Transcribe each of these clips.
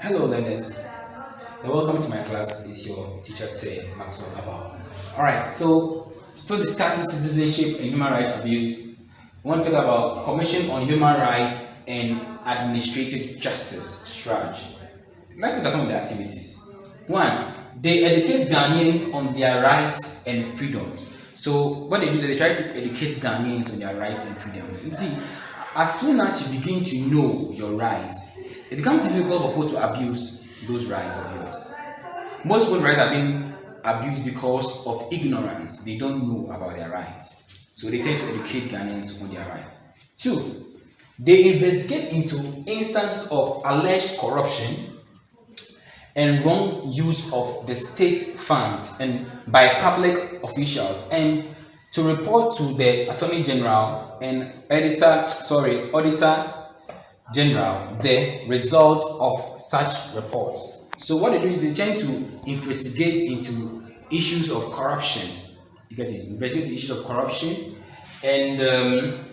Hello learners, and welcome to my class. It's your teacher say Maxwell about. Alright, so still discussing citizenship and human rights abuse. We want to talk about Commission on Human Rights and Administrative Justice strategy. Let's look at some of the activities. One, they educate Ghanaians on their rights and freedoms. So what they do is they try to educate Ghanaians on their rights and freedom. You see, as soon as you begin to know your rights, it becomes difficult for people to abuse those rights of yours. Most people's rights are being abused because of ignorance. They don't know about their rights. So they tend to educate Ghanaians on their rights. Two, they investigate into instances of alleged corruption and wrong use of the state fund and by public officials, and to report to the Attorney General and Auditor General the result of such reports. So what they do is they tend to investigate into issues of corruption. You get it? Investigate into issues of corruption and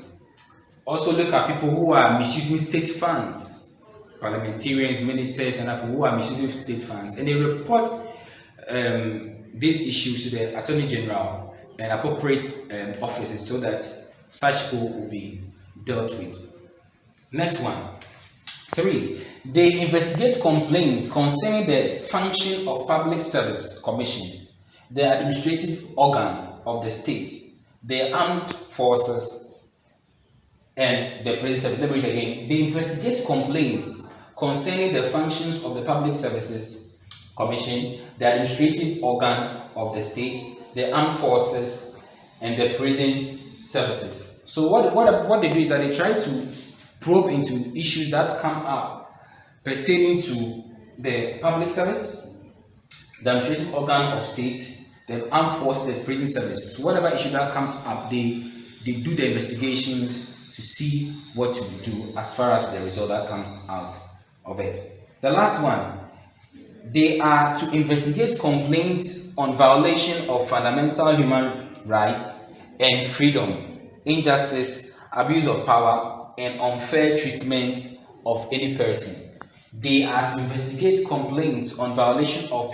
also look at people who are misusing state funds, parliamentarians, ministers, and people who are misusing state funds, and they report these issues to the Attorney General and appropriate offices so that such people will be dealt with. Next one. 3. They investigate complaints concerning the function of Public Service Commission, the administrative organ of the state, the armed forces, and the president. Let me read again. They investigate complaints concerning the functions of the Public Services Commission, the administrative organ of the state, the armed forces, and the prison services. So what they do is that they try to probe into issues that come up pertaining to the public service, the administrative organ of state, the armed forces, the prison service. Whatever issue that comes up, they do the investigations to see what to do as far as the result that comes out of it. The last one, they are to investigate complaints on violation of fundamental human rights and freedom, injustice, abuse of power, and unfair treatment of any person. They are to investigate complaints on violation of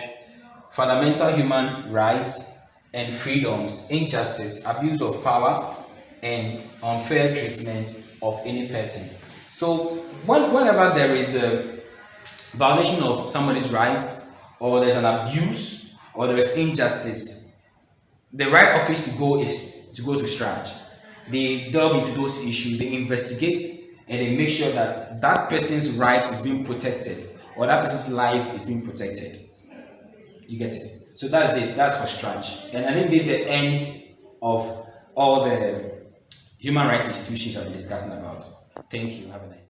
fundamental human rights and freedoms, injustice, abuse of power, and unfair treatment of any person. So whenever there is a violation of somebody's rights, or there's an abuse, or there is injustice, the right office to go is to go to STRAJ. They delve into those issues, they investigate, and they make sure that that person's right is being protected, or that person's life is being protected. You get it? So that's it. That's for STRAJ. And I think this is the end of all the human rights institutions I've been discussing about. Thank you. Have a nice day.